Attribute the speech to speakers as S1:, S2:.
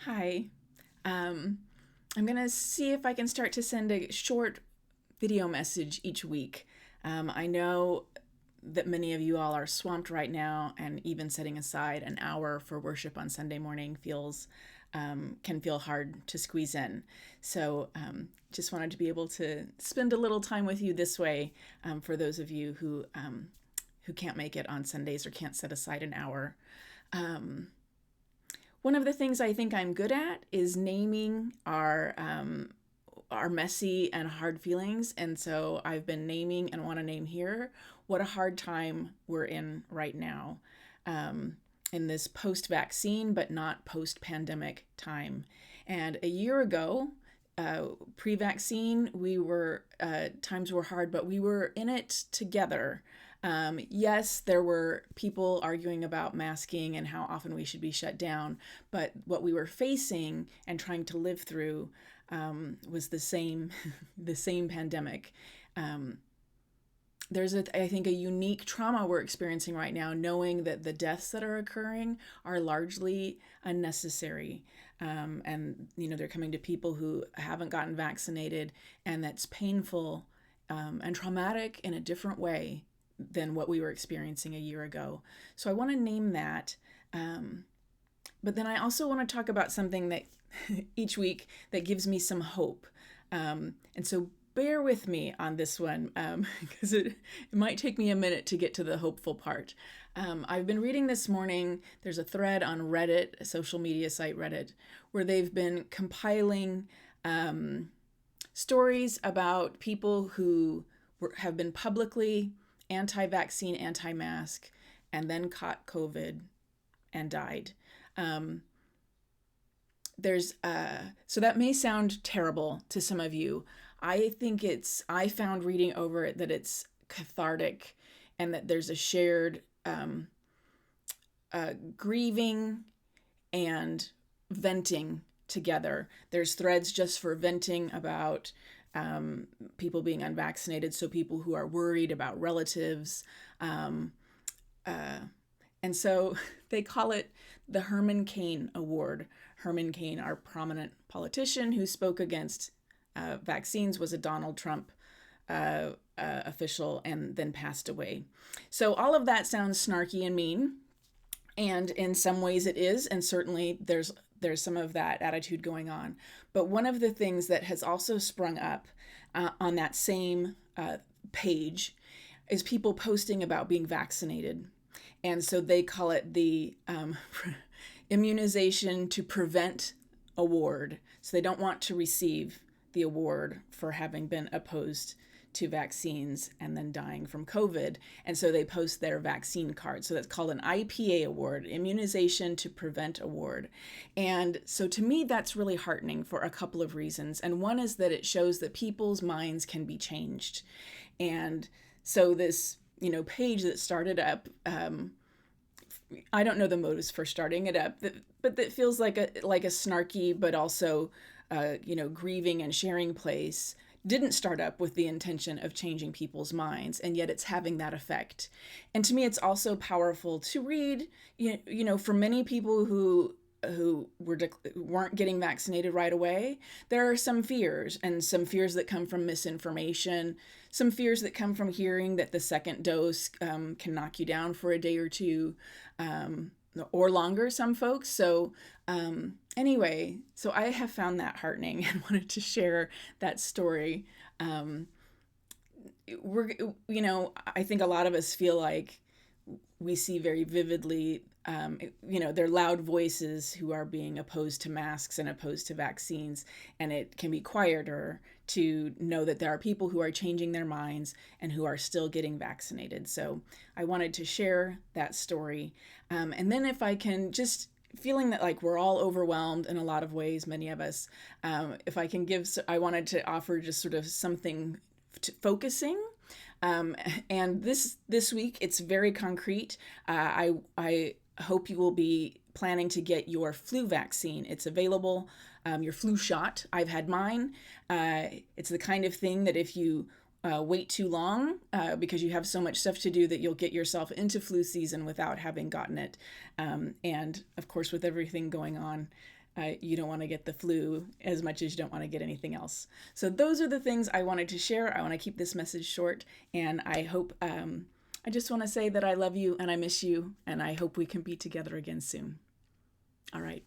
S1: Hi. Um, I'm going to see if I can start to send a short video message each week. I know that many of you all are swamped right now, and even setting aside an hour for worship on Sunday morning can feel hard to squeeze in. So, just wanted to be able to spend a little time with you this way for those of you who can't make it on Sundays or can't set aside an hour. Um, One of the things I think I'm good at is naming our messy and hard feelings, and so I've been naming and want to name here what a hard time we're in right now, in this post-vaccine but not post-pandemic time. And a year ago, pre-vaccine, we were times were hard, but we were in it together. Yes, there were people arguing about masking and how often we should be shut down, but what we were facing and trying to live through was the same, the same pandemic. Um, there's I think, a unique trauma we're experiencing right now, knowing that the deaths that are occurring are largely unnecessary. And they're coming to people who haven't gotten vaccinated, and that's painful and traumatic in a different way than what we were experiencing a year ago. So I want to name that. But then I also want to talk about something that each week that gives me some hope. And so bear with me on this one, because it might take me a minute to get to the hopeful part. I've been reading this morning, there's a thread on Reddit, a social media site Reddit, where they've been compiling stories about people who have been publicly anti-vaccine, anti-mask, and then caught COVID and died. So that may sound terrible to some of you. I found reading over it that it's cathartic, and that there's a shared grieving and venting together. There's threads just for venting about people being unvaccinated, so people who are worried about relatives. And so they call it the Herman Cain Award. Herman Cain, our prominent politician who spoke against vaccines, was a Donald Trump official and then passed away. So all of that sounds snarky and mean, and in some ways it is, and certainly there's some of that attitude going on. But one of the things that has also sprung up on that same page is people posting about being vaccinated. And so they call it the immunization to prevent award. So they don't want to receive the award for having been opposed to vaccines and then dying from COVID. And so they post their vaccine card. So that's called an IPA award, Immunization to Prevent Award. And so to me, that's really heartening for a couple of reasons. And one is that it shows that people's minds can be changed. And so this, page that started up, I don't know the motives for starting it up, but that feels like a snarky, but also, grieving and sharing place, didn't start up with the intention of changing people's minds, and yet it's having that effect. And to me, it's also powerful to read, for many people who weren't getting vaccinated right away, there are some fears, and some fears that come from misinformation, some fears that come from hearing that the second dose can knock you down for a day or two, or longer, some folks. So anyway, so I have found that heartening and wanted to share that story. I think a lot of us feel like we see very vividly, they're loud voices who are being opposed to masks and opposed to vaccines, and it can be quieter to know that there are people who are changing their minds and who are still getting vaccinated. So I wanted to share that story. And then if I can just, feeling that like we're all overwhelmed in a lot of ways, many of us, if I can I wanted to offer just sort of something focusing. And this week, it's very concrete. I hope you will be planning to get your flu vaccine. It's available, your flu shot. I've had mine. It's the kind of thing that if you wait too long because you have so much stuff to do, that you'll get yourself into flu season without having gotten it. And of course, with everything going on you don't want to get the flu as much as you don't want to get anything else. So those are the things I wanted to share. I want to keep this message short, and I hope, I just want to say that I love you and I miss you, and I hope we can be together again soon. All right.